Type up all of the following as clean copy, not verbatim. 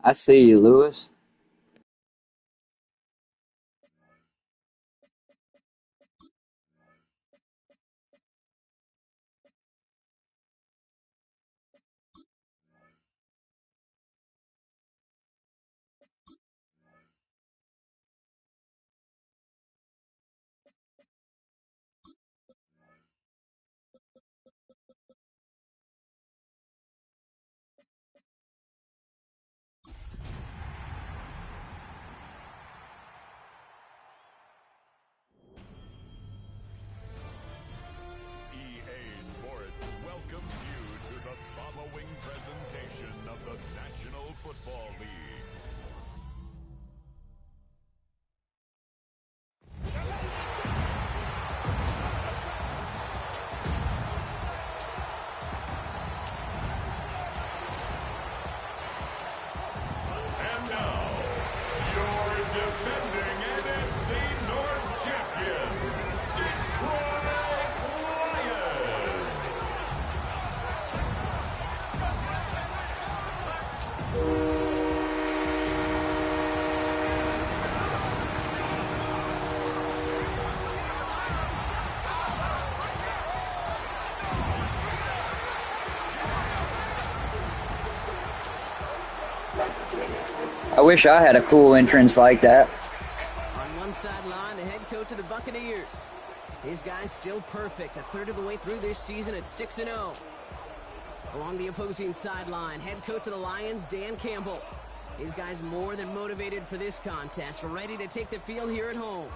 I see you, Lewis. EA Sports welcomes you to the following presentation of the National Football League. And now, your defending NFC North champion, Detroit Lions. I wish I had a cool entrance like that. On one sideline, the head coach of the Buccaneers. His guy's still perfect, a third of the way through this season at 6-0. Along the opposing sideline, head coach of the Lions, Dan Campbell. His guy's more than motivated for this contest, ready to take the field here at home.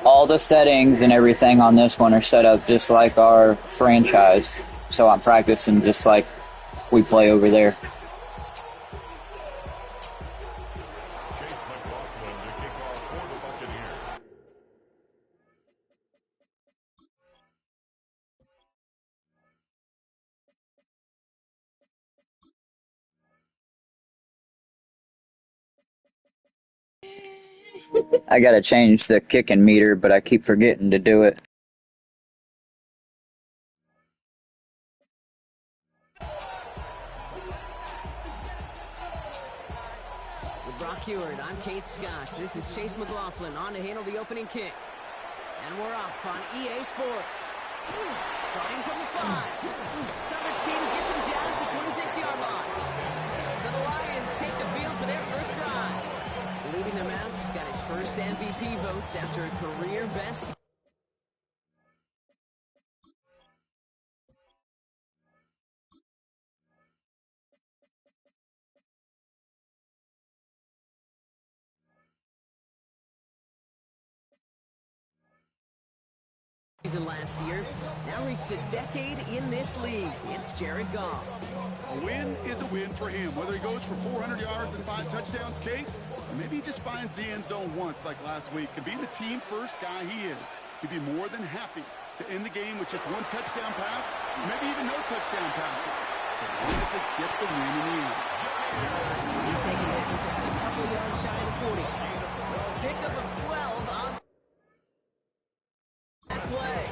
All the settings and everything on this one are set up just like our franchise. So I'm practicing just like we play over there. Chase McLaughlin to kick off for the Buccaneers. I gotta change the kicking meter, but I keep forgetting to do it. With Brock Heward, I'm Kate Scott. This is Chase McLaughlin on to handle the opening kick. And we're off on EA Sports. Starting from the 5. Coverage team gets him down at the 26-yard line. So the Lions take the field for their first drive. Leading them out, got his first MVP votes after a career best. Season last year, now reached a decade in this league. It's Jared Goff. A win is a win for him, whether he goes for 400 yards and 5 touchdowns, Kate, or maybe he just finds the end zone once like last week. And being the team first guy he is, he'd be more than happy to end the game with just 1 touchdown pass, maybe even no touchdown passes. So long as they get the win in the end. He's taken down just a couple yards shy of the 40. Pickup of 12 on that play.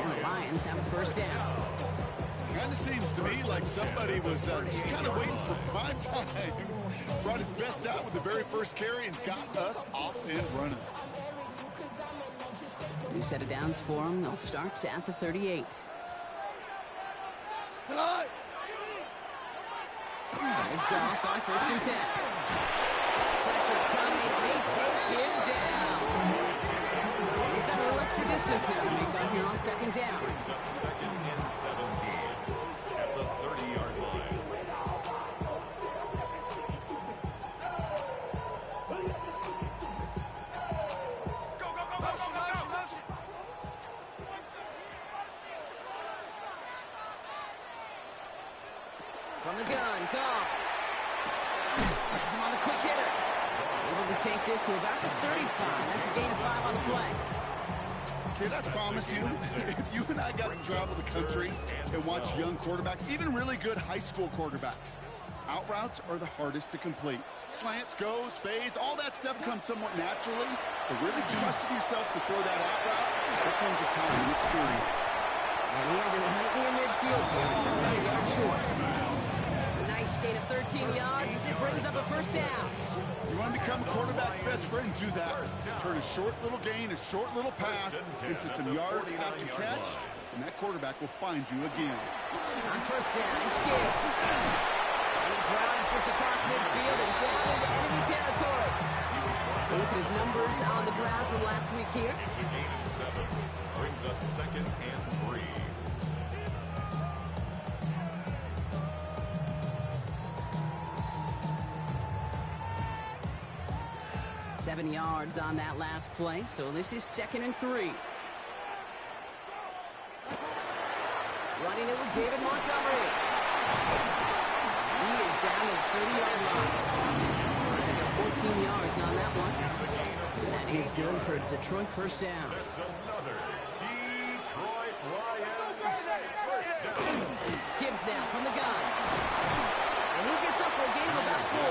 And the Lions have a first down. Kind of seems to me like somebody was just kind of waiting for prime time. Brought his best out with the very first carry and got us off and running. New set of downs for them. They'll start at the 38. There's Goff on 1st and 10. Pressure coming, and they take him down. They've got a little extra distance now to make up here on 2nd down. Brings up 2nd and 17 at the 30-yard line. From the gun, Goff. Gets him on the quick hitter. Able to take this to about the 35. That's a gain of 5 on the play. Kid, I promise you, if you and I got to travel the country and watch young quarterbacks, even really good high school quarterbacks, out routes are the hardest to complete. Slants, goes, fades, all that stuff comes somewhat naturally, but really trusting yourself to throw that out route, that comes with time and experience. And he has it right near midfield here. It's about a yard short. A nice gain of 13 yards as it brings up a first down. You want to become a quarterback's best friend, do that. Turn a short little gain, a short little pass into some yards after catch, and that quarterback will find you again. On first down, it's Gibbs. And he drives this across midfield and down into enemy territory. Look at his numbers on the ground from last week here. It's a gain of 7. Brings up 2nd and 3. Seven yards on that last play, so this is 2nd and 3. Running it with David Montgomery. He is down at the 30-yard line. They got 14 yards on that one. And that is good for Detroit first down. That's another Detroit Lions first down. Gibbs now from the gun. And he gets up for a gain of about 4.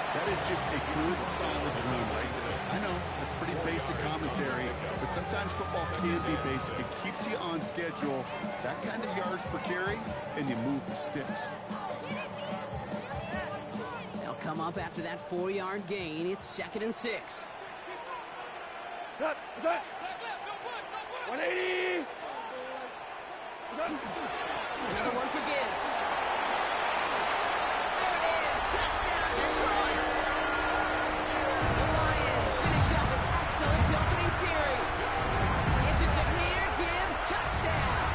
That is just a good, solid run right there. I know, that's pretty basic commentary, but sometimes football can be basic. It keeps you on schedule, that kind of yards per carry, and you move the sticks. They'll come up after that 4-yard gain. It's 2nd and 6. 180! Another one for Gibbs. There it is. Touchdown, Detroit. The Lions finish up an excellent opening series. It's a Jahmyr Gibbs touchdown.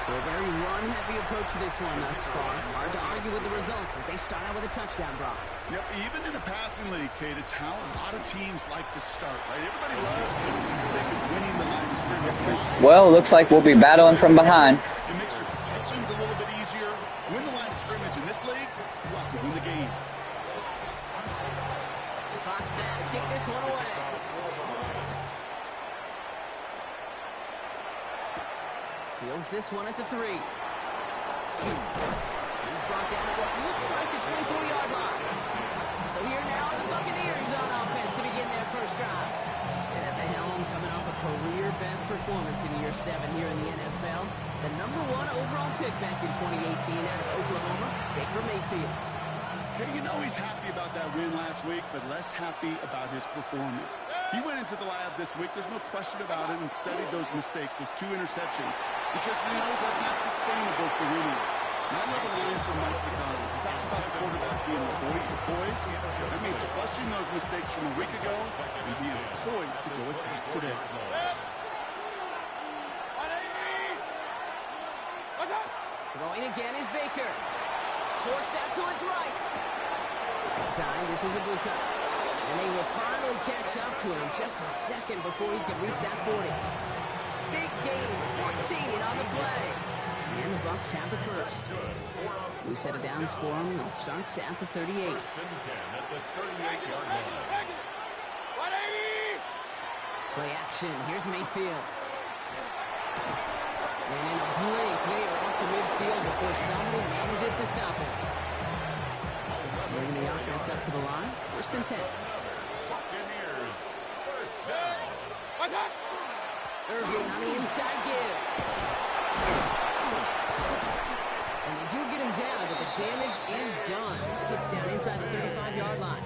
So a very run-heavy approach to this one thus far. Hard to argue with the results as they start out with a touchdown, Brock. Yep, even in a passing league, Kate, it's how a lot of teams like to start, right? Everybody loves to think of winning the line of scrimmage. Well, looks like we'll be battling from behind. It makes your protections a little bit easier. Win the line of scrimmage in this league, you have to win the game. Fox now to kick this one away. Fields this one at the 3. He's brought down at what looks like the 24-yard line. So here now are the Buccaneers on offense to begin their first drive. And at the helm, coming off a career-best performance in year 7 here in the NFL, the #1 overall pick back in 2018 out of Oklahoma, Baker Mayfield. Okay, you know he's happy about that win last week, but less happy about his performance. He went into the lab this week, there's no question about it, and studied those mistakes, those 2 interceptions, because he knows that's not sustainable for winning. And I love a line from Mike McDonald. He talks about the quarterback being the voice of poise. That means flushing those mistakes from a week ago and being poised to go attack today. Throwing again is Baker. Forced out to his right. Inside, this is a blue cut. And they will finally catch up to him just a second before he can reach that 40. Big gain, 14 on the play. And the Bucs have the first. New set of downs for him. It starts at the 38. 1st and 10 at the 38-yard line. Play action. Here's Mayfield. And in a blink, they are up to midfield before somebody manages to stop him. Bringing the offense up to the line. 1st and 10. Buccaneers first down. Irving on the inside give. And they do get him down, but the damage is done. This gets down inside the 35-yard line.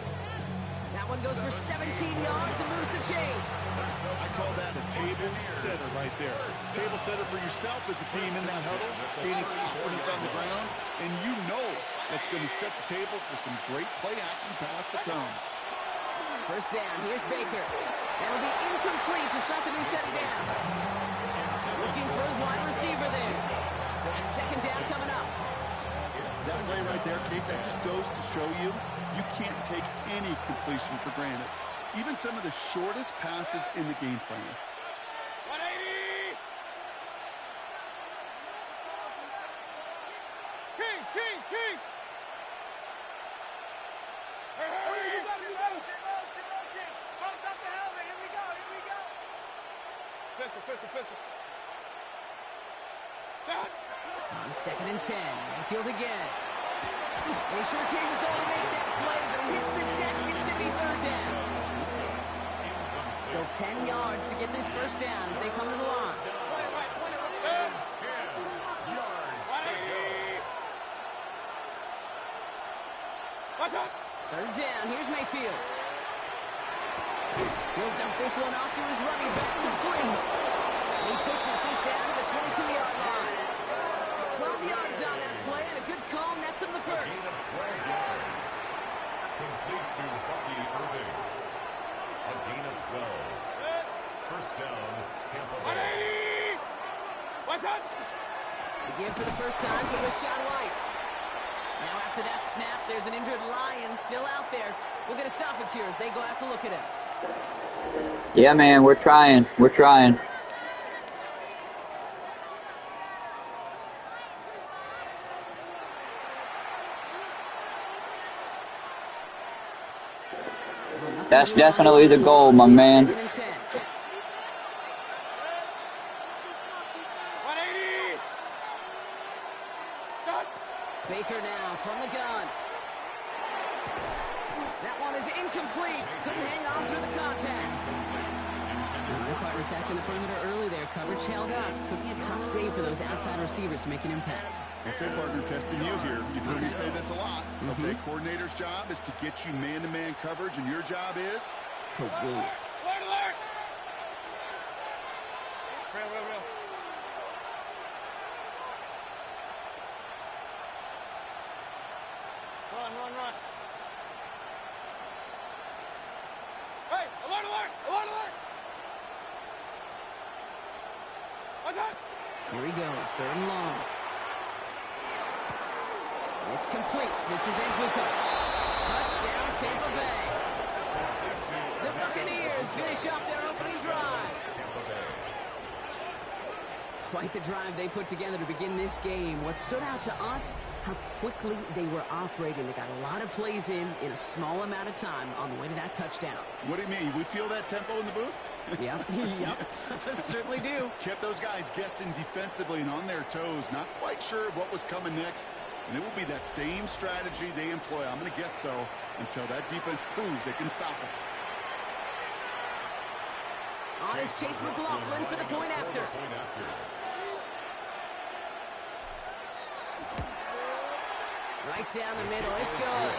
That one goes for 17 yards and moves the chains. I call that a table setter right there. Table setter for yourself as a team in that huddle, gaining confidence on the ground, and you know that's going to set the table for some great play-action pass to come. First down, here's Baker. That'll be incomplete to start the new set of downs. Looking for his wide receiver there. So that's 2nd down coming up. That play right there, Kate, that just goes to show you can't take any completion for granted. Even some of the shortest passes in the game plan. 180! Kings! Hurry! You got it! Bounce off the helmet. Here we go. Pistol. On 2nd and 10, Mayfield again. They sure came his all to make that play, but he hits the deck. It's going to be 3rd down. Still 10 yards to get this first down as they come to the line. 10 yards to go. 3rd down, here's Mayfield. He'll dump this one off to his running back, complete. And he pushes this down to the 22-yard line. 12 yards on that play, and a good call nets him the first. 12 yards. Complete to Bucky Irving. A gain of 12. First down, Tampa Bay. Again for the first time to Rashawn White. Now after that snap, there's an injured Lion still out there. We'll get a stoppage here as they go out to look at him. Yeah, man, we're trying. We're trying. That's definitely the goal, my man. 2nd and 10. Baker now from the gun. That one is incomplete. Couldn't hang on through the contact. Their partner testing the perimeter early there. Coverage held up. Could be a tough day for those outside receivers to make an impact. Okay, partner, testing you here. You've heard me say this a lot. Okay, coordinator's job is to get you man-to-man coverage, and your job is? To win it. Real. Run. Hey, alert! What's that? Here he goes, 3rd and long. It's complete. This is Anguka. Touchdown, Tampa Bay. The Buccaneers finish off their opening drive. Tampa Bay. Quite the drive they put together to begin this game. What stood out to us, how quickly they were operating. They got a lot of plays in a small amount of time on the way to that touchdown. What do you mean? We feel that tempo in the booth? Yep. Certainly do. Kept those guys guessing defensively and on their toes, not quite sure of what was coming next. And it will be that same strategy they employ, I'm going to guess so, until that defense proves they can stop it. On is Chase McLaughlin for the point after. Right down the middle. It's good.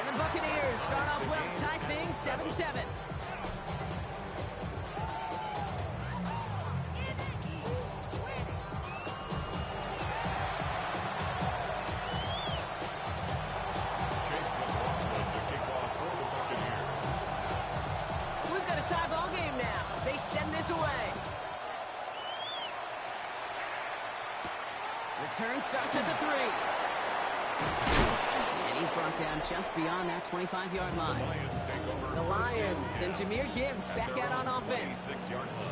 And the Buccaneers start off well, tie things 7-7. We've got a tie ball game now as they send this away. Return starts at the 3. And he's brought down just beyond that 25-yard line. The Lions and Jahmyr Gibbs back out on offense.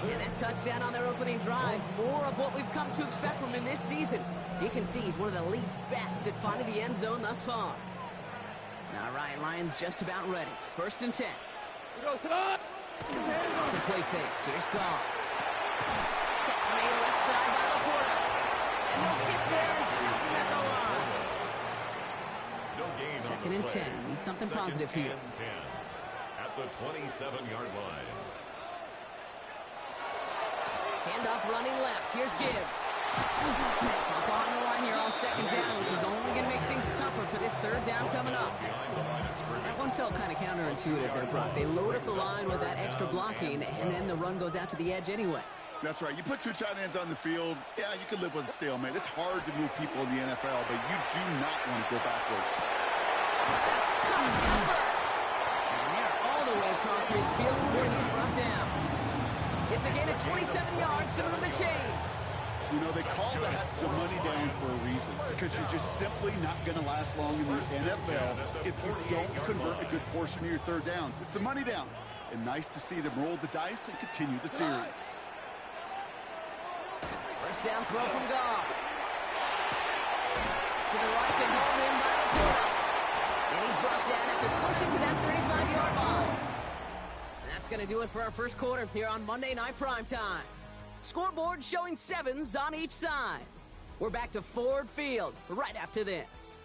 And that touchdown on their opening drive, more of what we've come to expect from him this season. You can see he's one of the league's best at finding the end zone thus far. All right, Lions just about ready. 1st and 10. Off the play fake. Here's Goff. Catch made left side by Laporta. And they'll get there and stop him at the line. 2nd and 10. Need something positive here. At the 27-yard line. Handoff running left. Here's Gibbs. Behind the line here on 2nd down, which is only going to make things tougher for this 3rd down coming up. That one felt kind of counterintuitive there, Brock. They load up the line with that extra blocking, and then the run goes out to the edge anyway. That's right. You put 2 tight ends on the field, yeah, you can live with a stalemate. It's hard to move people in the NFL, but you do not want to go backwards. That's coming first. And they're all the way across midfield before he's brought down. It's a gain of 27 yards to move the chains. You know, they call that the money down for a reason, because you're just simply not going to last long in the NFL if you don't convert a good portion of your 3rd downs. It's the money down. And nice to see them roll the dice and continue the series. First down throw from Goff. To the right to hold him by the corner. And he's brought down after pushing to that 35-yard line. And that's going to do it for our first quarter here on Monday Night Primetime. Scoreboard showing 7s on each side. We're back to Ford Field right after this.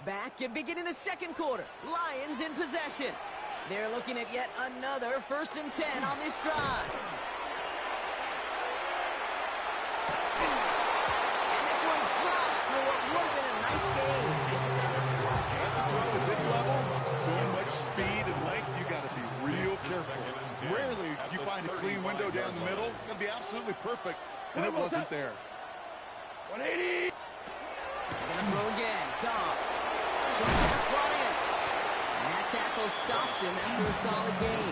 Back and beginning the second quarter. Lions in possession. They're looking at yet another 1st and 10 on this drive. And this one's dropped for what would have been a nice game. That's a throw at this level. So much speed and length, you got to be real careful. Rarely do you find a clean window down the middle. It's going to be absolutely perfect, and it wasn't there. 180. Gonna throw again. Goff. Short pass brought in. And that tackle stops him after a solid game.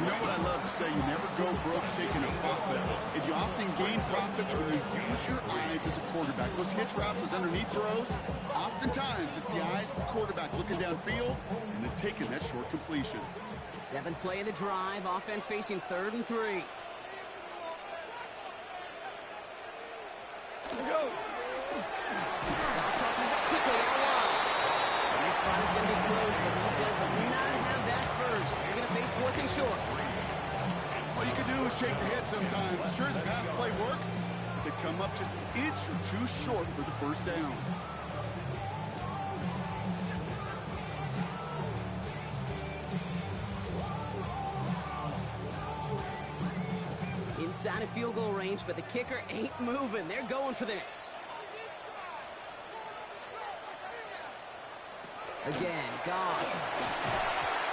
You know what I love to say? You never go broke taking a profit. And you often gain profits when you use your eyes as a quarterback. Those hitch routes, those underneath throws, oftentimes it's the eyes of the quarterback looking downfield and then taking that short completion. 7th play of the drive. Offense facing 3rd and 3. Goff tosses it quickly out wide. And this spot is going to be closed, but he does not have that first. They're going to face 4th and short. All you can do is shake your head sometimes. Sure, the pass play works. They come up just an inch or two short for the first down. Inside of field goal range, but the kicker ain't moving. They're going for this. Again, Goff.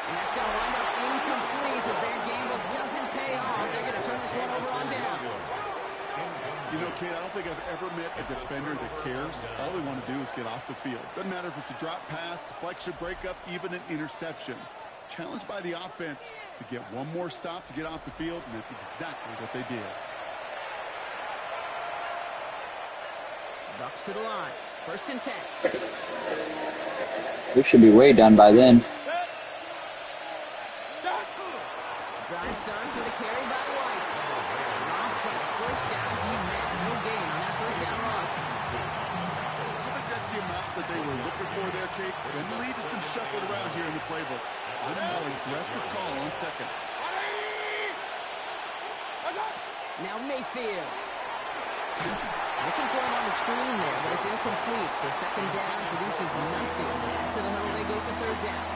And that's going to wind up incomplete as their gamble doesn't pay off. They're going to turn this one over on downs. You know, kid, I don't think I've ever met a defender that cares. All they want to do is get off the field. Doesn't matter if it's a drop pass, deflection, breakup, even an interception. Challenged by the offense to get one more stop to get off the field, and that's exactly what they did. Bucks to the line. 1st and 10. We should be way done by then. Drive starts with a carry by White. Rob for the 1st down. He met no gain on that 1st down run. I think that's the amount that they were looking for there, Kate. And lead to some shuffling around here in the playbook. A little more aggressive call on 2nd. Now Mayfield. Looking for him on the screen there, but it's incomplete. So 2nd down produces nothing. Back to the huddle, they go for 3rd down.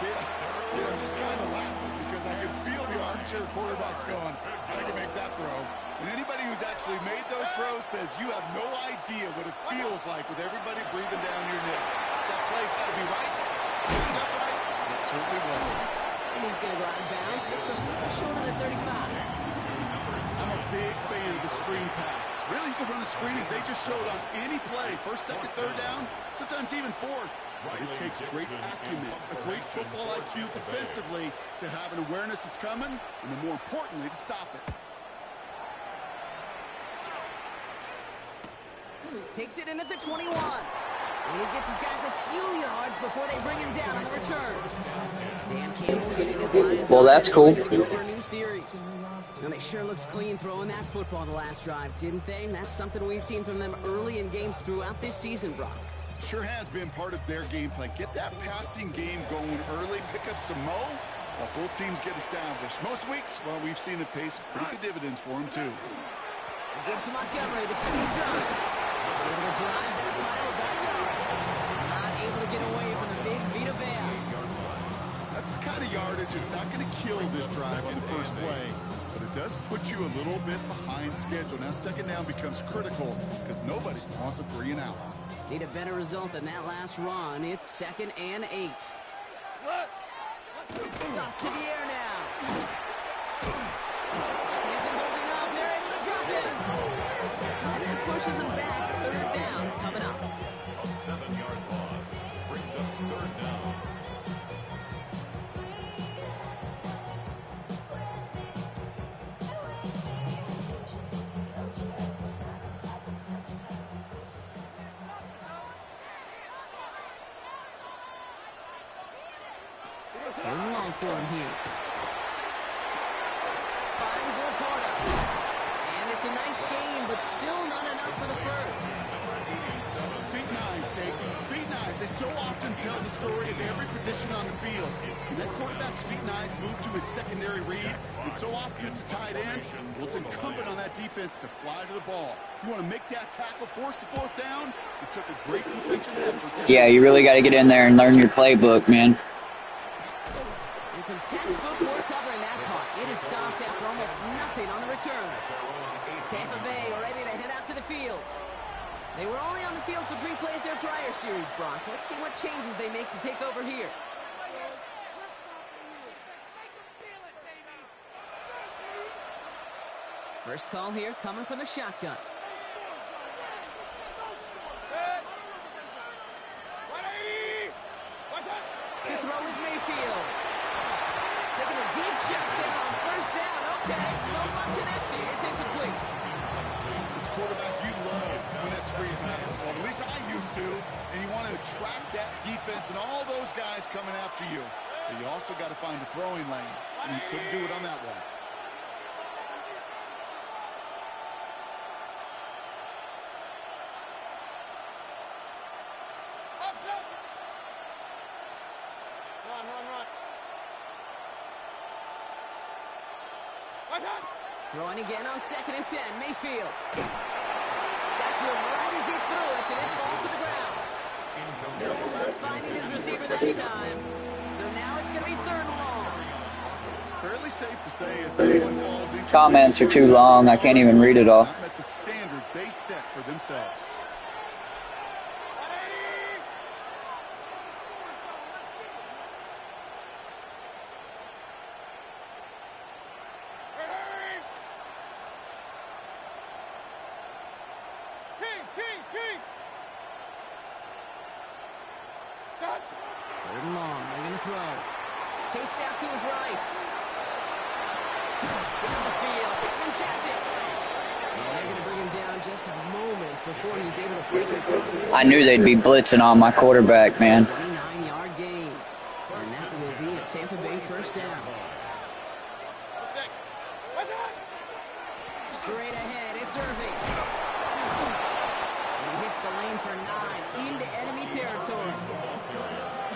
Yeah, I'm just kind of laughing because I can feel the armchair quarterbacks going, I can make that throw. And anybody who's actually made those throws says you have no idea what it feels like with everybody breathing down your neck. That play's got to be right. Lined up right. It certainly wasn't. And he's going to go out of bounds. Looks a little short of the 35. I'm a big fan of the screen pass. Really, you can run a screen as they just showed on any play. 1st, 2nd, 3rd down, sometimes even 4th. But it takes great acumen, a great football IQ defensively to have an awareness it's coming, and then more importantly, to stop it. Takes it in at the 21. And he gets his guys a few yards before they bring him down on the return. Dan Campbell getting his Lions. Well, that's cool. For a new series. And they sure looks clean throwing that football the last drive, didn't they? And that's something we've seen from them early in games throughout this season, Brock. Sure has been part of their game plan. Get that passing game going early, pick up some mo, while both teams get established. Most weeks, well, we've seen it pay some pretty good dividends for them, too. Gives Montgomery the 2nd drive. He's able to drive that pile back up. Not able to get away from the big Vita Vea. That's the kind of yardage. It's not going to kill this drive on the first play, but it does put you a little bit behind schedule. Now 2nd down becomes critical because nobody wants a 3 and out. Need a better result than that last run. It's 2nd and 8. Off to the air now. Isn't holding up. They're able to drop him. And that pushes him back. 3rd down coming up. A 7-yard loss brings up 3rd down. Going long for him here. Finds Laporta. And it's It's a nice game, but still not enough for the first. Feet nice, Kate. Feet nice. They so often tell the story of every position on the field. When that quarterback's feet nice move to his secondary read, and so often it's a tight end, well, it's incumbent on that defense to fly to the ball. You want to make that tackle, force the fourth down? It took a great defensive effort to Yeah, you really got to get in there and learn your playbook, man. And some textbook work covering that part. It is stopped after almost nothing on the return. Tampa Bay are ready to head out to the field. They were only on the field for 3 plays their prior series, Brock. Let's see what changes they make to take over here. First call here coming from the shotgun. To throw is Mayfield. Taking a deep shot there on first down. Okay, no one connected. It's incomplete. This quarterback, you love when that screen passes called. At least I used to. And you want to attract that defense and all those guys coming after you. But you also got to find the throwing lane. And you couldn't do it on that one. Throwing again on 2nd and 10. Mayfield. Got to him right as he threw it, and it falls to the ground. No luck finding his receiver that time. So now it's going to be 3rd and long. Fairly safe to say as that one falls into Comments are too long. I can't even read it all. not met the standard they set for themselves. Third and long. They're going to throw. Chased out to his right. Down the field. Higgins has it. And they're going to bring him down just a moment before he's able to break it across the I knew they'd be blitzing on my quarterback, man. 29-yard gain. And that will be a Tampa Bay first down. Straight ahead, it's Irving. And he hits the lane for 9 into enemy territory.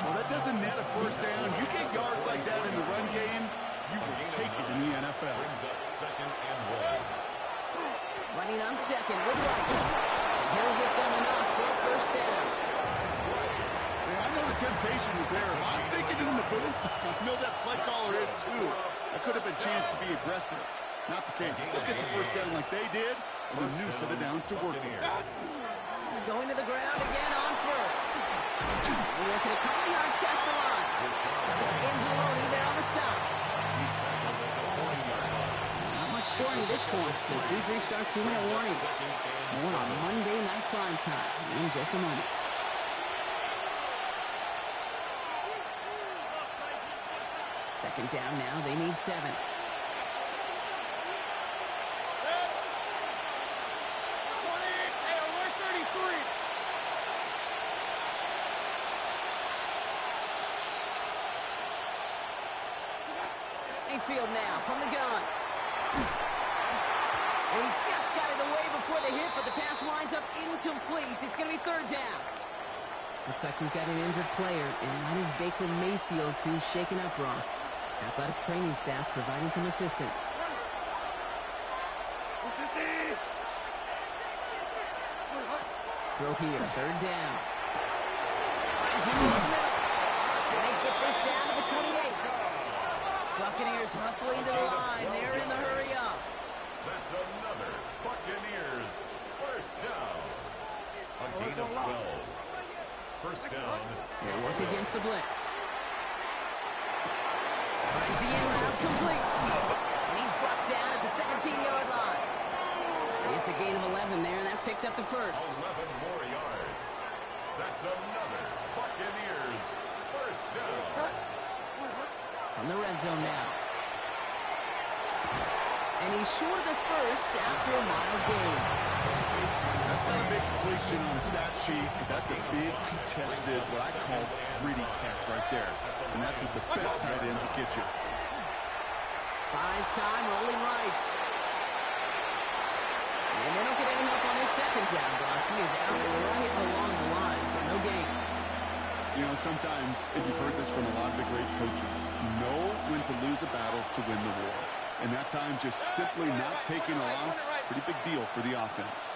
Well, that doesn't net a first down. You get yards like that in the run game, you will take it in the NFL. Brings up 2nd and 1. Running on 2nd with Wright. And he'll get them enough for a first down. Man, I know the temptation is there. If I'm thinking in the booth, I know that play caller is too. That could have been a chance to be aggressive. Not the case. They'll get the first down like they did, and a new set of downs to work with. Going to the ground again on first. We're looking a couple yards past the line. Alex Anzalone there on the stop. Not much scoring at this point since we've reached our 2-minute warning. More on Monday Night Prime Time in just a moment. Second down now. They need 7. Mayfield now from the gun. And he just got it away before the hit, but the pass winds up incomplete. It's going to be 3rd down. Looks like we've got an injured player, and that is Baker Mayfield, who's shaken up, Brock. Athletic training staff providing some assistance. Throw here, 3rd down. Finds him in the middle. And they get this down to the 28. Buccaneers hustling to the line. They're in the hurry up. That's another Buccaneers first down. A gain of 12. First down. They work against the blitz. Finds the end route complete. And he's brought down at the 17-yard line. It's a gain of 11 there, and that picks up the first. 11 more yards. That's another Buccaneers first down. From the red zone now. And he's short of the first after a mile gain. That's not a big completion on the stat sheet, but that's a big contested, what I call gritty catch right there. And that's what the best tight ends will get you. Buys time, rolling right. second down, Brock. He is out right along the line, so no gain. You know, sometimes, and you've heard this from a lot of the great coaches, know when to lose a battle to win the war. And that time, just simply not taking a loss, pretty big deal for the offense.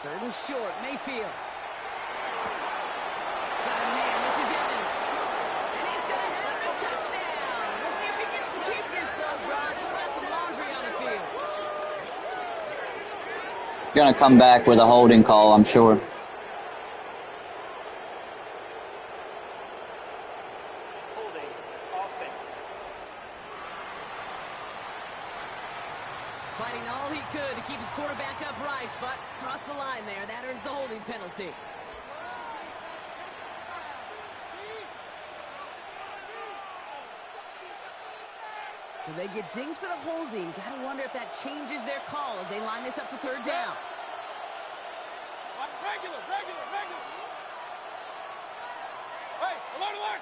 Third and short, Mayfield. Got a man, this is Evans. And he's going to have the touchdown. We'll see if he gets to keep this, though, Brock. He's got some laundry on the field. Gonna come back with a holding call, I'm sure. Fighting all he could to keep his quarterback upright, but crossed the line there. That earns the holding penalty. So they get dings for the holding. Gotta wonder if that changes their call as they line this up for third down. Regular. Hey, alert!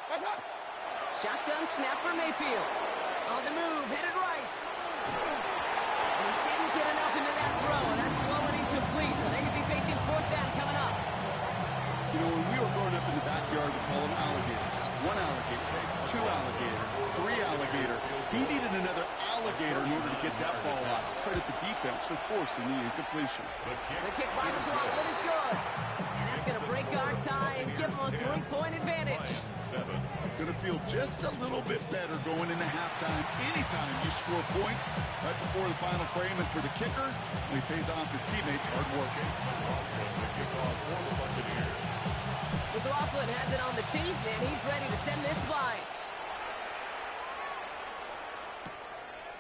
What's up? Shotgun snap for Mayfield. On the move, headed right. And he didn't get enough into that throw. That's low and incomplete, so they're going to be facing fourth down coming up. You know, when we were growing up in the backyard, we call them alligators. One alligator, two alligator, three alligator. He needed another alligator in order to get that ball out. Credit the defense for forcing the incompletion. The kick by McLaughlin is good. And that's going to break our tie and give them a 3-point advantage. Going to feel just a little bit better going into halftime. Anytime you score points right before the final frame, and for the kicker, he pays off his teammates' hard work. McLaughlin has it on the tee, and he's ready to send this flying.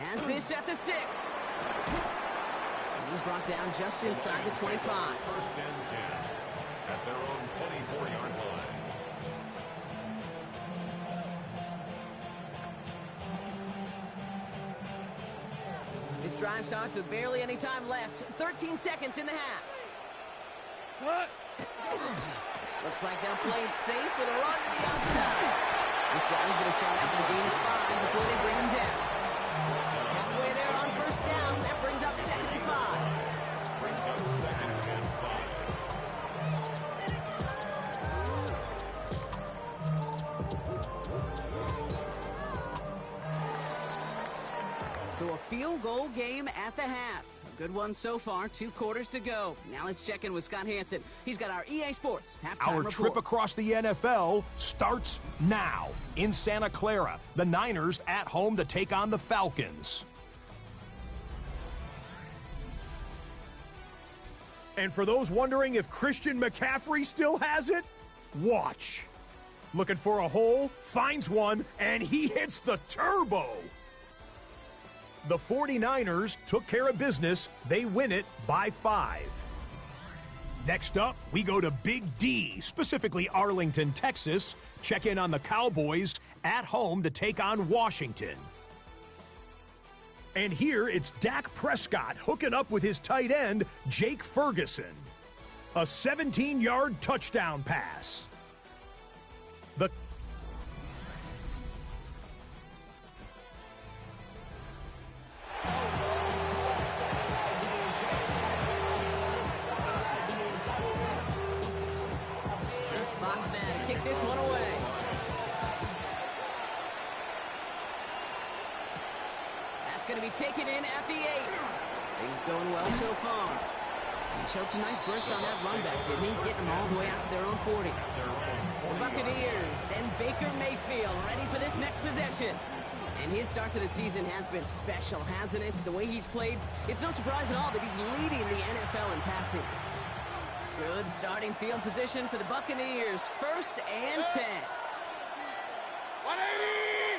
Has this at the 6. And he's brought down just inside the 25. First and 10 at their own 24-yard line. This drive starts with barely any time left. 13 seconds in the half. What? Looks like they'll play it safe with a run to the outside. This drive is going to start out with a gain of 5 before they bring him down. Halfway there on first down. That brings up 2nd and 5. Brings up 2nd and 5. So a field goal game at the half. A good one so far. 2 quarters to go. Now let's check in with Scott Hansen. He's got our EA Sports halftime Our report. trip across the NFL starts now. In Santa Clara, the Niners at home to take on the Falcons. And for those wondering if Christian McCaffrey still has it, watch. Looking for a hole, finds one, and he hits the turbo. The 49ers took care of business. They win it by 5. Next up, we go to Big D, specifically Arlington, Texas. Check in on the Cowboys at home to take on Washington. And here it's Dak Prescott hooking up with his tight end, Jake Ferguson. A 17-yard touchdown pass. The Fox now to kick this one away. That's going to be taken in at the 8. Things going well so far. He showed some nice bursts on that run back, didn't he? Getting them all the way out to their own 40. The Buccaneers and Baker Mayfield ready for this next possession. And his start to the season has been special, hasn't it? The way he's played, it's no surprise at all that he's leading the NFL in passing. Good starting field position for the Buccaneers. 1st and 10. 180!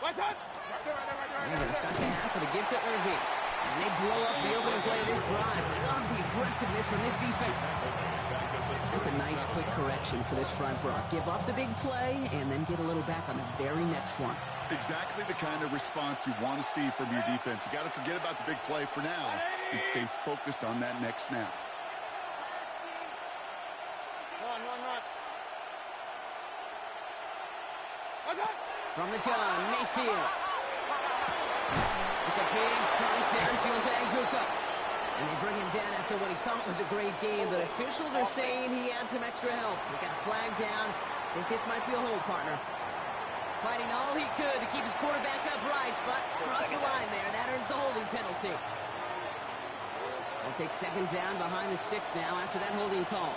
What's up? They're going to start the half with a give to Irving. And they blow up the opening play of this drive. Love the aggressiveness from this defense. That's a nice quick correction for this front, Brock. Give up the big play and then get a little back on the very next one. Exactly the kind of response you want to see from your defense. You got to forget about the big play for now and stay focused on that next snap. From the gun, Mayfield. It's a big strike to Mayfield to Anguka. And they bring him down after what he thought was a great game, but officials are saying he had some extra help. He got a flag down. I think this might be a hold, partner. Fighting all he could to keep his quarterback upright, but crossed the line there. That earns the holding penalty. They'll take second down behind the sticks now after that holding call.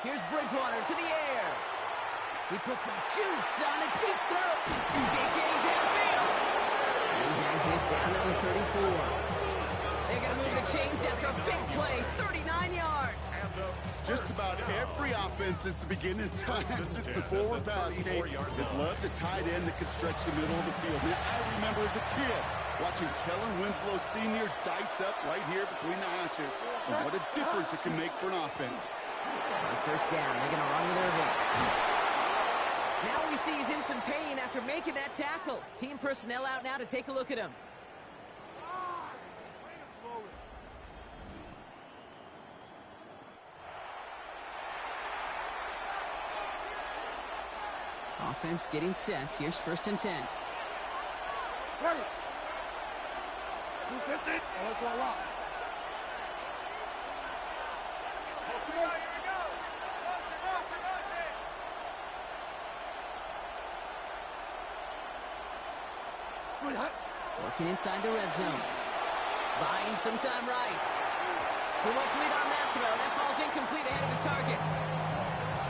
Here's Bridgewater to the air. He puts some juice on a deep throw. Big gain downfield. He has this down to the 34. They're going to move the chains after a big play, 39 yards. Just about every offense since the beginning of time, since the forward pass, Kate, has loved a tight end that could stretch the middle of the field. Now, I remember as a kid watching Kellen Winslow Sr. dice up right here between the hashes, and what a difference it can make for an offense. On first down, they're going to run with Irving. Now we see he's in some pain after making that tackle. Team personnel out now to take a look at him. Offense getting set. Here's 1st and 10. Working inside the red zone. Buying some time right. Too much lead on that throw. That falls incomplete ahead of his target.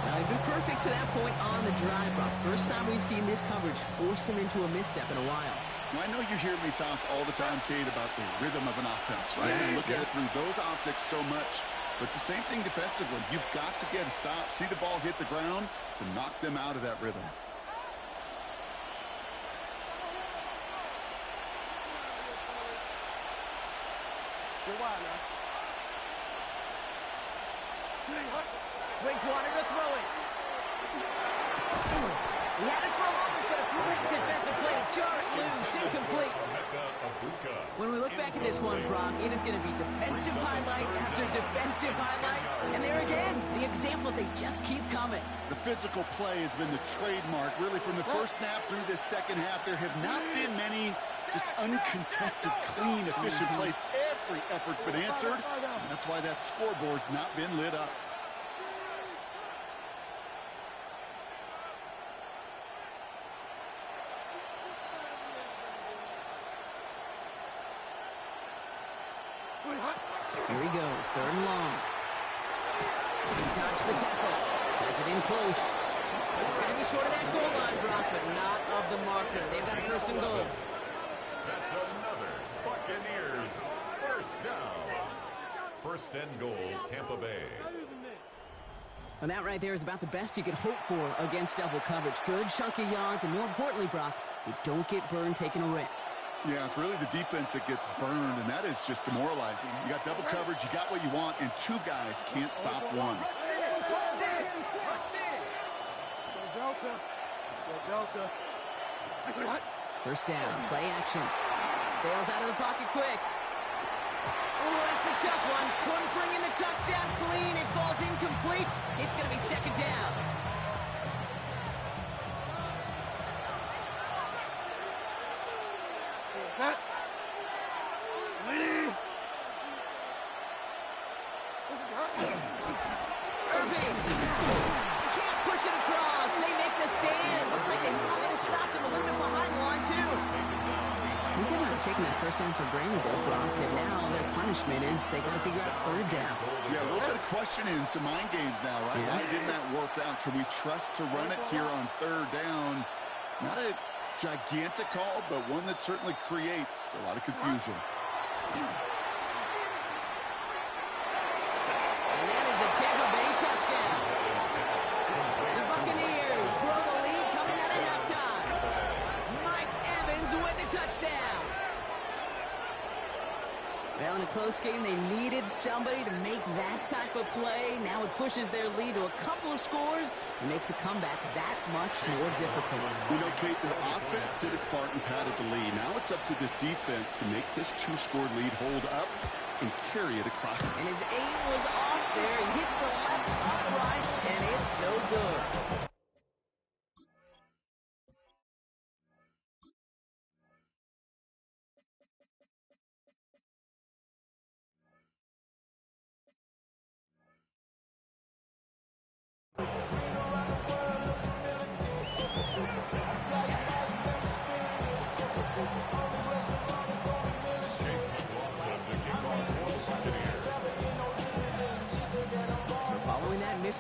Now, he's been perfect to that point on the drive, Brock. First time we've seen this coverage force him into a misstep in a while. Well, I know you hear me talk all the time, Kate, about the rhythm of an offense, right? Yeah, and look at it through those optics so much. But it's the same thing defensively. You've got to get a stop, see the ball hit the ground to knock them out of that rhythm. Bridgewater to throw it. He had it for a moment, but a great defensive play to jar it loose. Incomplete. When we look back at this one, Brock, it is going to be defensive highlight after defensive highlight. And there again, the examples, they just keep coming. The physical play has been the trademark, really, from the first snap through this second half. There have not been many just uncontested, clean, efficient plays. Every effort's been answered, and that's why that scoreboard's not been lit up. Here he goes, 3rd and long. He dodged the tackle. Has it in close. It's going to be short of that goal line, Brock, but not of the marker. They've got a 1st and goal. That's another Buccaneers first down. 1st and goal, Tampa Bay. And that right there is about the best you could hope for against double coverage. Good chunky yards, and more importantly, Brock, you don't get burned taking a risk. Yeah, it's really the defense that gets burned, and that is just demoralizing. You got double coverage, you got what you want, and 2 guys can't stop one. First down, play action. Bails out of the pocket quick. Oh, that's a tough one. Couldn't bring in the touchdown clean. It falls incomplete. It's going to be 2nd down. Irving can't push it across. They make the stand. Looks like they might have stopped him a little bit behind the line, too. I think they might have taken that first down for granted, though, Brock. And now their punishment is they got to figure out 3rd down. Yeah, a little bit of questioning, some mind games now, right? Yeah. Why didn't that work out? Can we trust to run it here on 3rd down? Not a gigantic call, but one that certainly creates a lot of confusion. And that is a Tampa Bay touchdown. The Buccaneers grow the lead coming out of halftime. Mike Evans with the touchdown. Well, in a close game, they needed somebody to make that type of play. Now it pushes their lead to a couple of scores and makes a comeback that much more difficult. You know, Kate, the offense did its part and padded the lead. Now it's up to this defense to make this two-score lead hold up and carry it across. And his aim was off there. He hits the left upright, and it's no good.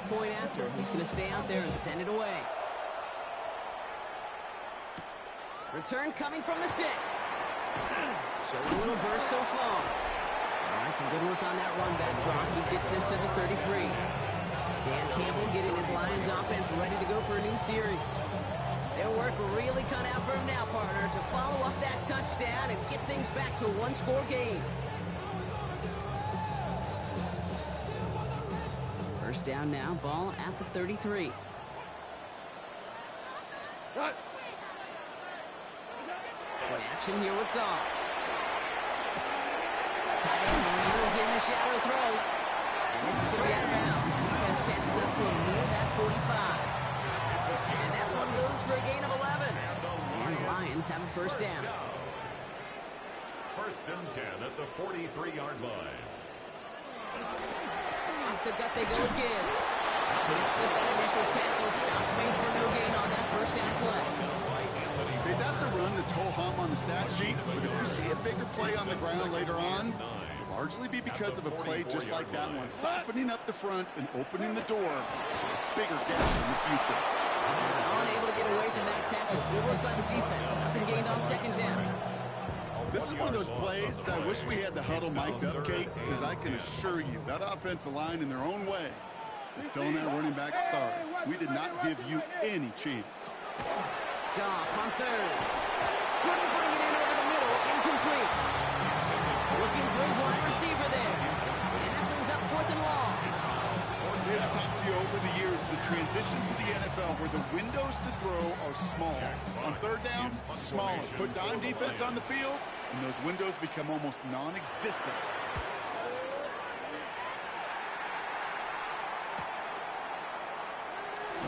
Point after, he's going to stay out there and send it away. Return coming from the 6. Shows a little burst so far. All right, some good work on that run back. Brock, he gets this to the 33. Dan Campbell getting his Lions offense ready to go for a new series. Their work really cut out for him now, partner, to follow up that touchdown and get things back to a one-score game. First down now, ball at the 33. Right. Play action here with Goff. Tight end wheels in the shallow throw. And this is going to be out of bounds. Defense catches up to him near that 45. And that one goes for a gain of 11. And the Lions have a first down. First and 10 at the 43-yard line. Off the gut they go again. Can't slip that initial tackle. Stops made for no gain on that first down play. Hey, that's a run that's ho-hum on the stat sheet, but if you see a bigger play on the ground later on, it'll largely be because of a play just like that one, softening up the front and opening the door for a bigger gap in the future. Unable to get away from that tackle. Good work by the defense. Nothing gained on second down. This is one of those plays that I wish we had the huddle mic'd up, Kate, because I can assure you that offensive line in their own way is telling that running back, sorry, we did not give you any chance. Goff on third. Couldn't bring it in over the middle. Incomplete. Looking for his wide receiver there. And that brings up fourth and long. I've talked to you over the years of the transition to the NFL where the windows to throw are small. On third down, smaller. Put dime defense on the field, and those windows become almost non-existent.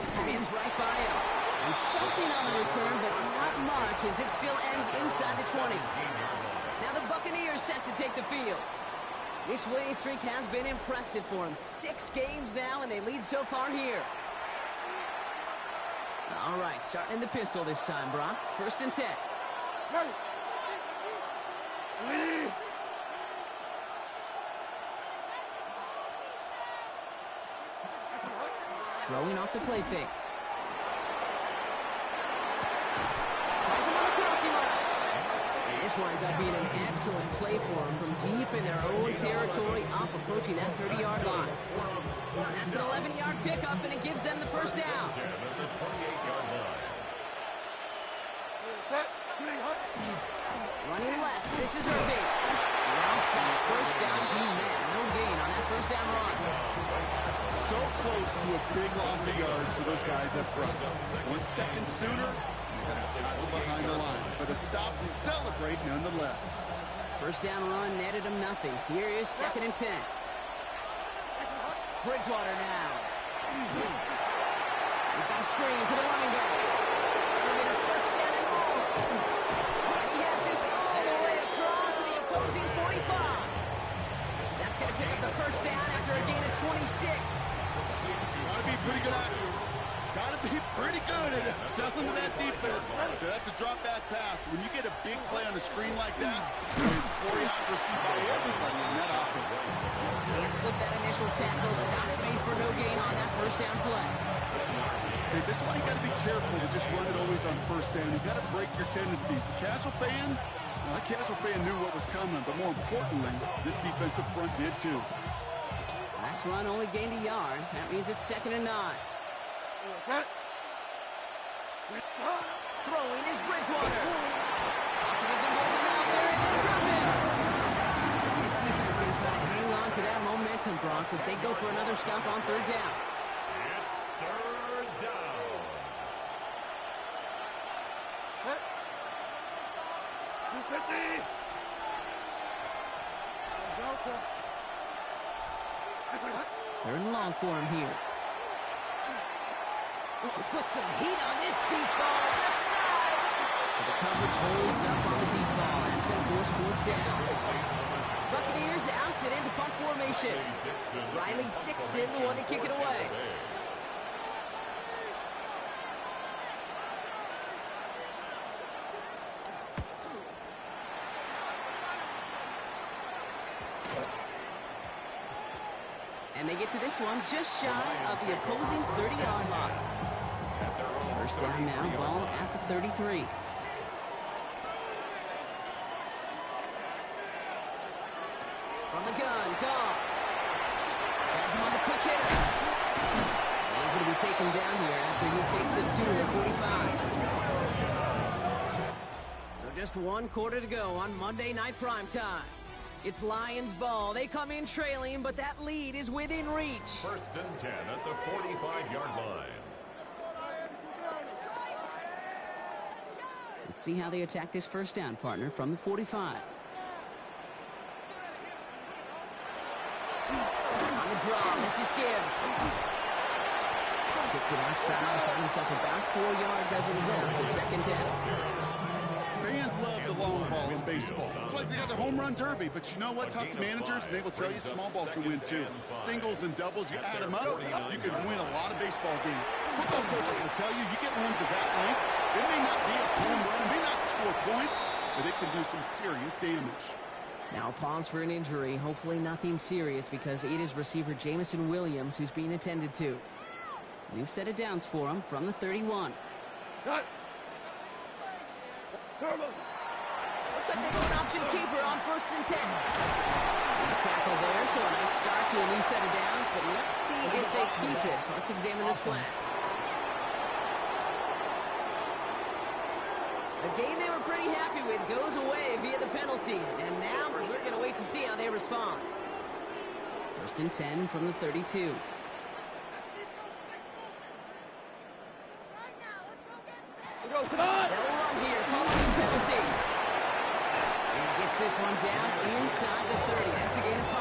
Spins right by him. And something on the return, but not much as it still ends inside the 20. Now the Buccaneers set to take the field. This winning streak has been impressive for them. 6 games now, and they lead so far here. All right, starting in the pistol this time, Brock. First and 10. Throwing off the play fake. Finds him on the crossing route. And this winds up being an excellent play for him from deep in their own territory, up approaching that 30-yard line. That's an 11-yard pickup, and it gives them the first down. Running left, this is Irving. First down, he met. No gain on that first down run. So close to a big loss of yards for those guys up front. 1 second sooner, tackle behind the line. But a stop to celebrate nonetheless. First down run netted him nothing. Here is second and 10. Bridgewater now. We've got a screen to the running back. Early to first down and more. He has this all the way across the opposing 45. That's going to pick up the first down after a gain of 26. Gotta be pretty good actor. Gotta be pretty good at selling to that defense. That's a drop back pass. When you get a big play on a screen like that, it's choreography by everybody in that offense. Can't slip that initial tackle. Stops made for no gain on that first down play. Hey, this is why you gotta be careful to just run it always on first down. You gotta break your tendencies. The casual fan, well, that casual fan knew what was coming, but more importantly, this defensive front did too. Last run only gained a yard. That means it's second and 9. Throwing is Bridgewater. Pocket isn't holding out there, and they drop him. This to that momentum, Brock, as they go for another stop on third down. It's third down. 250. Third and long for him here. Oh, put some heat on this deep ball, left side. So the coverage holds up on the deep ball. That's going to force fourth down. Buccaneers out and into punt formation. Riley Dixon, the one to kick it away. And they get to this one just shy of the opposing 30-yard line. First down now, ball at the 33. From the gun, Goff. Has him on the quick hitter. He's going to be taken down here after he takes it to the 45. So just one quarter to go on Monday Night Primetime. It's Lions ball. They come in trailing, but that lead is within reach. First and 10 at the 45-yard line. Let's see how they attack this first down, partner, from the 45. On the draw, this is Gibbs. Kicked it outside, found himself about 4 yards as a result. It's second down. Fans love the long ball in baseball. It's like they got the home run derby, but you know what? Talk to managers, and they will tell you small ball can win too. Singles and doubles, you add them up, you can win a lot of baseball games. Football coaches will tell you, you get runs of that length, it may not be a home run, it may not score points, but it can do some serious damage. Now pause for an injury, hopefully nothing serious, because it is receiver Jamison Williams who's being attended to. New set of downs for him from the 31. Cut. Looks like they go an option keeper on first and 10. Nice tackle there, so a nice start to a new set of downs, but let's see if they keep it. So let's examine this flag. A game they were pretty happy with goes away via the penalty, and now we're going to wait to see how they respond. First and 10 from the 32. Come on. They'll run here, following the penalty. And gets this one down inside the 30. That's a gain of 5.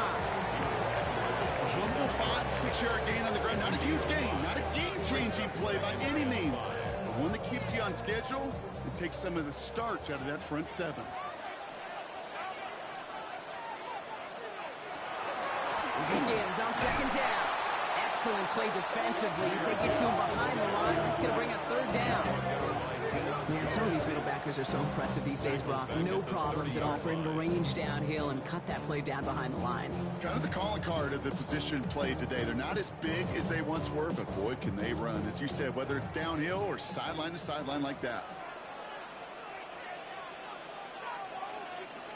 A humble 5-6 yard gain on the ground. Not a huge gain, not a game-changing play by any means, but one that keeps you on schedule and takes some of the starch out of that front seven. This is Gibbs on second down. Excellent play defensively as they get to him behind the line. That's going to bring up third down. Man, some of these middle backers are so impressive these days, Brock. No problems at all for him to range downhill and cut that play down behind the line. Kind of the calling card of the position played today. They're not as big as they once were, but boy, can they run. As you said, whether it's downhill or sideline to sideline like that.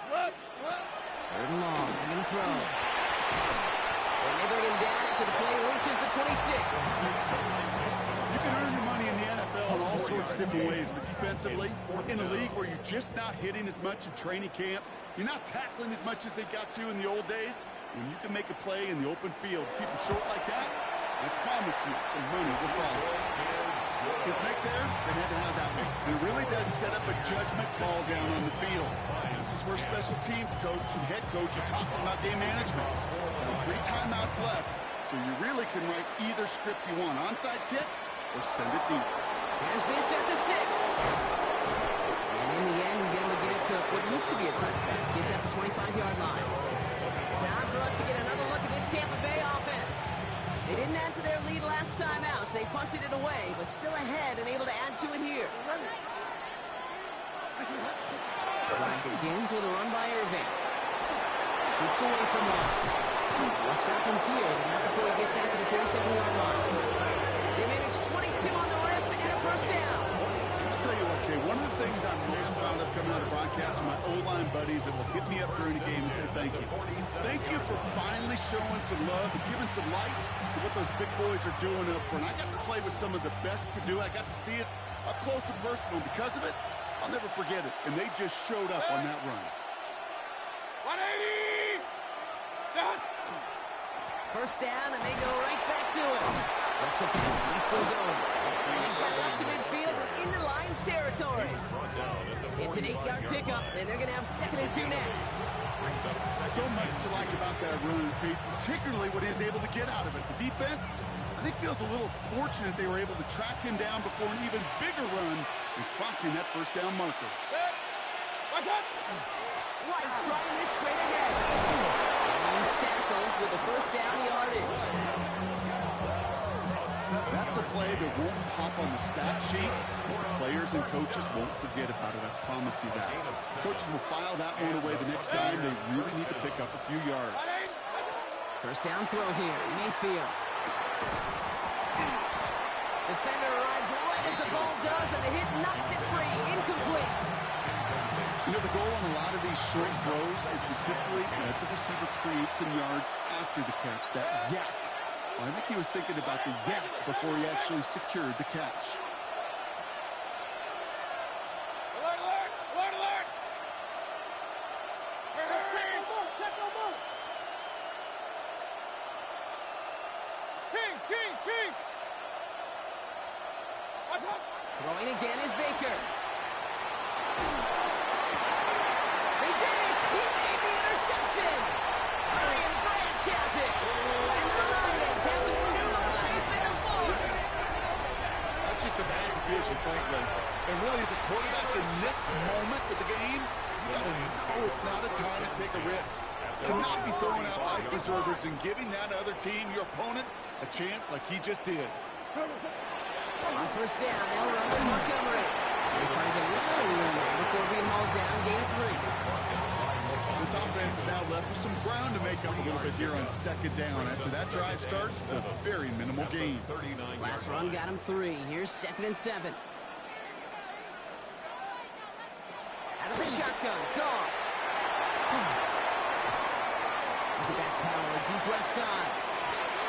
Third and long. They're going to throw. And they bring him down after the play reaches the 26. You can earn your money in the NFL in all sorts of different ways, but defensively, in a league where you're just not hitting as much in training camp, you're not tackling as much as they got to in the old days, when you can make a play in the open field, keep it short like that, I promise you some money will follow. His neck there, they had to have that one. And it really does set up a judgment call down on the field. This is where special teams coach and head coach are talking about game management. 3 timeouts left, so you really can write either script you want. Onside kick, or send it deep. Has this at the 6. And in the end, he's able to get it to what used to be a touchback. It's at the 25-yard line. Time for us to get another look at this Tampa Bay offense. They didn't add to their lead last time out, so they punted it away, but still ahead and able to add to it here. The run begins with a run by Irving. Shoots away from one. We'll stop him here, but not before he gets out to the 47-yard line. They managed 22 on the rip and a first down. I'll tell you what, Kay, one of the things I'm most proud of coming out of broadcast are my O-line buddies that will hit me up during the game and say thank you. Thank you for finally showing some love and giving some light to what those big boys are doing up front. I got to play with some of the best to do. I got to see it up close and personal. Because of it, I'll never forget it. And they just showed up on that run. 180. Done. First down, and they go right back to him. Looks at him. He's still going. And he's got it up to midfield and into Lions territory. It's an 8-yard pickup, and they're going to have 2nd and 2 next. So much to like about that run, Kate, particularly what he was able to get out of it. The defense, I think, feels a little fortunate they were able to track him down before an even bigger run and crossing that first down marker. White trying this straight ahead. And he's tackled with the first down yardage. That's a play that won't pop on the stat sheet. Players and coaches won't forget about it, I promise you that. Coaches will file that one away the next time they really need to pick up a few yards. First down throw here, Mayfield. Defender arrives right as the ball does, and the hit knocks it free. Incomplete. You know, the goal on a lot of these short throws is to simply let the receiver create some yards after the catch, that yak. Well, I think he was thinking about the yak before he actually secured the catch. Alert, alert! Alert, alert! Check no move! Kings! Watch out! Throwing again is Baker. They did it! He made the interception! Ryan Branch has it! And the Lions have some new life in the fourth! That's just a bad decision, frankly. And really, as a quarterback in this moment of the game, you gotta know it's not a time to take a risk. Cannot be throwing out life preservers and giving that other team, your opponent, a chance like he just did. On first down, they'll run with Montgomery. He finds a little room there before being hauled down, gain of 3. This offense is now left with some ground to make up a little bit here on 2nd down. After that drive starts, a very minimal gain. Last run got him 3. Here's 2nd and 7. Out of the shotgun, gone. Look at that power, deep left side.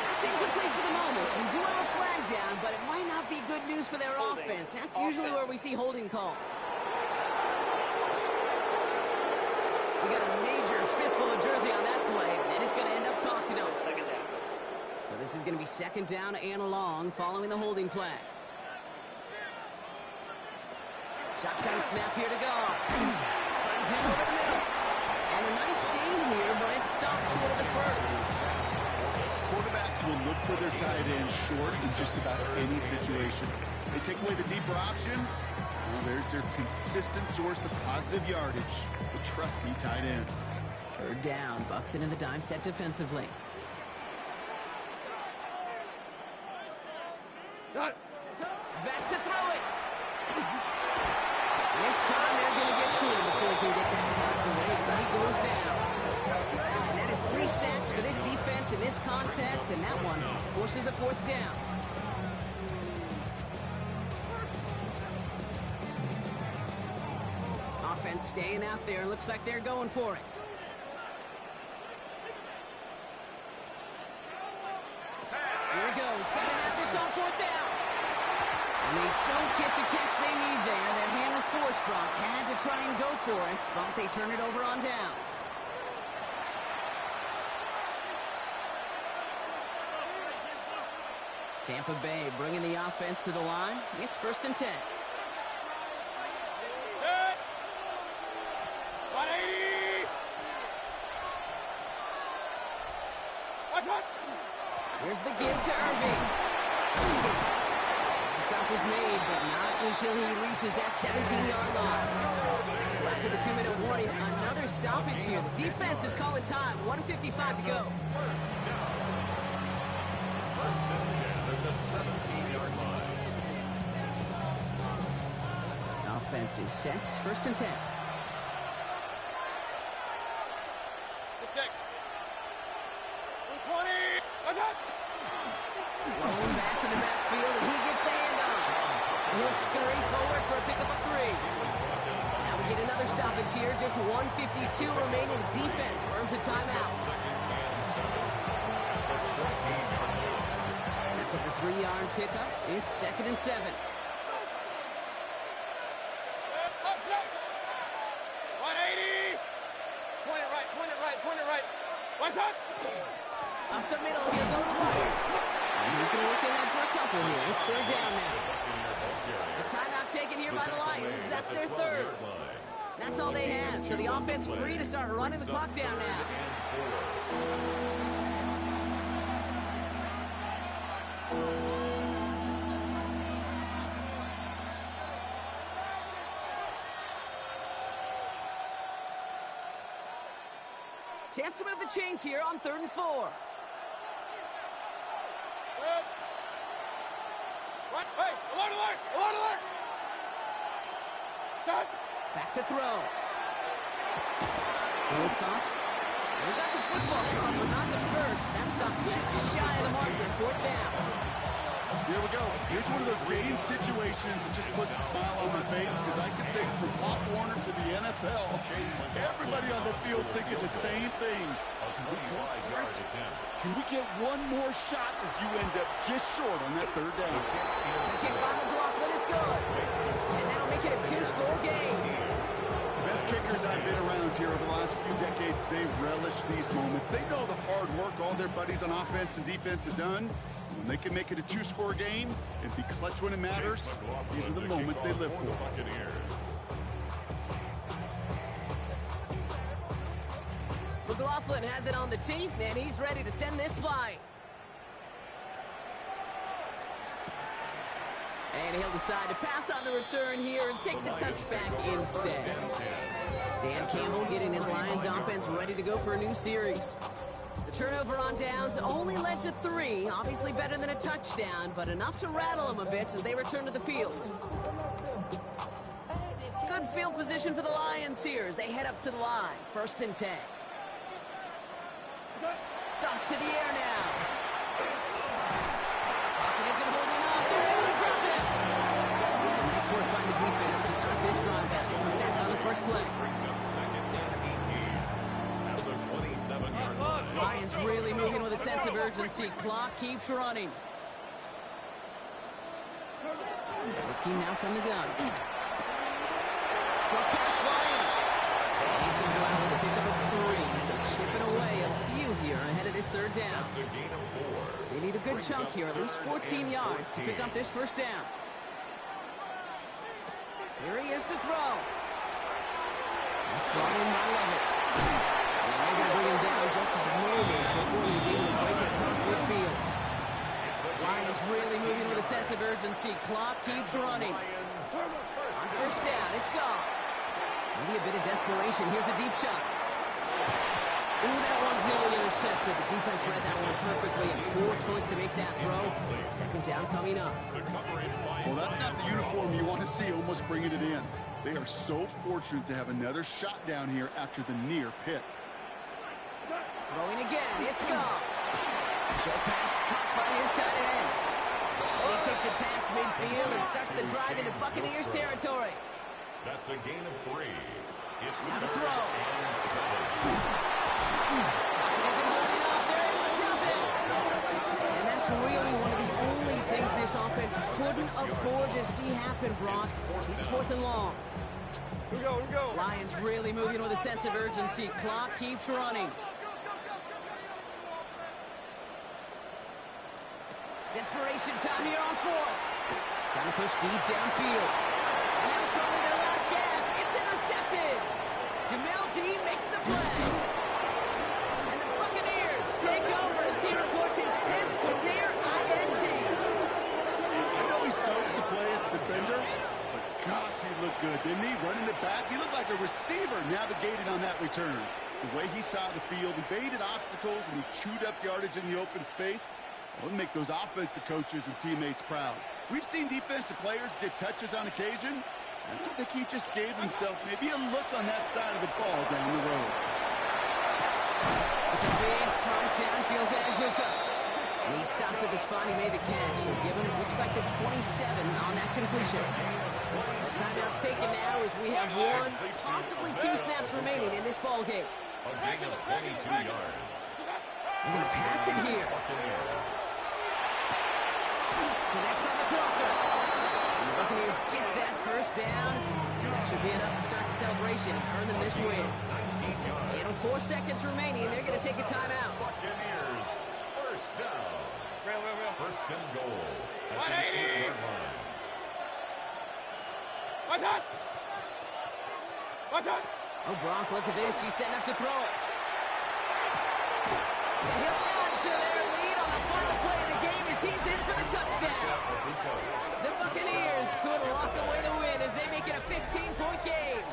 That's incomplete for the moment. We do have a flag down, but it might not be good news for their offense. That's usually where we see holding calls. We got a major fistful of jersey on that play, and it's going to end up costing them. So this is going to be 2nd down and long following the holding flag. Shotgun snap here to go. Finds him over the middle. And a nice gain here, but it stops short of the first. Quarterbacks will look for their tight end short in just about any situation. They take away the deeper options. Well, there's their consistent source of positive yardage, the trusty tight end. 3rd down, Bucks in the dime set defensively. Back to throw it. This time they're going to get to him before he can get that pass away as he goes down. And that is 3 sacks for this defense in this contest, and that one forces a 4th down. Offense staying out there. Looks like they're going for it. Here he goes. Got to have this on 4th down. And they don't get the catch they need there. Their hand was forced. Brock had to try and go for it, but they turn it over on downs. Tampa Bay bringing the offense to the line. It's 1st and 10. 180! Watch out! Here's the give to Irving. The stop was made, but not until he reaches that 17-yard line. So after the 2-minute warning, another stoppage here. The defense is calling time. 1:55 to go. First and 10 at the 17-yard line. Offense is set. 1st and 10. Good check. 220! Watch out! Rolling back in the backfield, and he gets the handoff. He'll scurry forward for a pickup of 3. Now we get another stoppage here. Just 1:52 remaining. The defense burns a timeout. After the 3-yard pickup, it's 2nd and 7. 180! Point it right. Watch out! Up the middle, It's third down now. The timeout taken here by the Lions. That's their third. That's all they had. So the offense free to start running the clock down now. Chance to move the chains here on 3rd and 4. Hey, alert, alert, alert, alert! Stop! Back to throw. Willis caught. We got the football caught, but not the first. That's stopped just shy of the marker. 4th down. Here we go. Here's one of those game situations that just puts a smile on my face because I can think from Pop Warner to the NFL, everybody on the field thinking the same thing. Can we get one more shot as you end up just short on that 3rd down? The kick by McLaughlin is good. And that'll make it a 2-score game. Best kickers I've been around here over the last few decades, they relish these moments. They know the hard work all their buddies on offense and defense have done. When they can make it a 2-score game and be clutch when it matters, these are the moments they live for. McLaughlin has it on the tee, and he's ready to send this flying. And he'll decide to pass on the return here and take the touchback instead. Dan Campbell getting his Lions offense ready to go for a new series. The turnover on downs only led to 3. Obviously better than a touchdown, but enough to rattle them a bit as they return to the field. Good field position for the Lions here as they head up to the line. 1st and 10. Off to the air now. Pocket isn't holding up. They're able to drop it. Nice work by the defense to start this drive out. It's a sack on the first play. Lions really moving with a sense of urgency. Clock keeps running. Looking now from the gun. Short pass Bryant. He's going to go out with a pickup of 3. So chipping away a few here ahead of this 3rd down. They need a good chunk here, at least 14 yards to pick up this 1st down. Here he is to throw. That's brought in by Lovett. And they're going to bring him down just a moment before he's able to break it across midfield. Lions really moving with a sense of urgency. Clock keeps running. On 1st down, it's gone. Maybe a bit of desperation. Here's a deep shot. Ooh, that one's nearly intercepted. The defense read that one perfectly. A poor choice to make that throw. 2nd down coming up. Well, that's not the uniform you want to see almost bringing it in. They are so fortunate to have another shot down here after the near pick. Throwing again. It's gone. Short pass caught by his tight end. He takes it past midfield and starts the drive into Buccaneers territory. That's a gain of 3. It's now the throw. And that's really one of the only things this offense couldn't afford to see happen, Brock. It's 4th and long. Here we go, here we go. Lions really moving with a sense of urgency. Clock keeps running. Desperation time here on 4th. Trying to push deep downfield. And that was probably their last gasp. It's intercepted. Jamel Dean makes the play. And the Buccaneers take over as he reports his 10th career INT. I know he started the play as a defender, but gosh, he looked good, didn't he? Running it back, he looked like a receiver navigating on that return. The way he saw the field, he baited obstacles and he chewed up yardage in the open space. It would make those offensive coaches and teammates proud. We've seen defensive players get touches on occasion. I think he just gave himself maybe a look on that side of the ball down the road. It's a big strike downfield to Aguka. And he stopped at the spot he made the catch. So given looks like the 27 on that completion. The timeout's taken now as we have 1, possibly 2 snaps remaining in this ball game. A gain of 22 yards. We're going to pass it here. Connects on the crosser. And the Buccaneers get that 1st down. And that should be enough to start the celebration and earn them this win. And 4 seconds remaining, they're going to take a timeout. Buccaneers, 1st down. 1st and goal. 180. What's that? What's that? Oh, Brock, look at this. He's setting up to throw it. And he'll add to their lead on the final play of the game as he's in for the touchdown. The Buccaneers could lock away the win as they make it a 15-point game.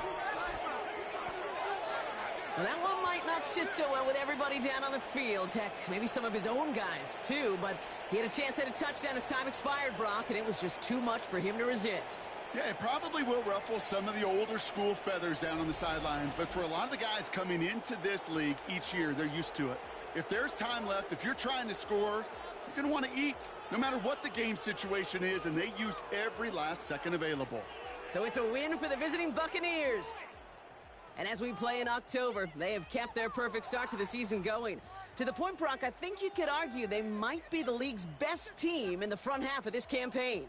Well, that one might not sit so well with everybody down on the field. Heck, maybe some of his own guys, too. But he had a chance at a touchdown as time expired, Brock, and it was just too much for him to resist. Yeah, it probably will ruffle some of the older school feathers down on the sidelines, but for a lot of the guys coming into this league each year, they're used to it. If there's time left, if you're trying to score, you're going to want to eat, no matter what the game situation is, and they used every last second available. So it's a win for the visiting Buccaneers. And as we play in October, they have kept their perfect start to the season going. To the point, Brock, I think you could argue they might be the league's best team in the front half of this campaign.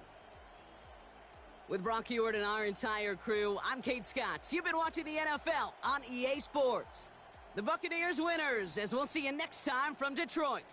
With Brock Ewart and our entire crew, I'm Kate Scott. You've been watching the NFL on EA Sports. The Buccaneers winners, as we'll see you next time from Detroit.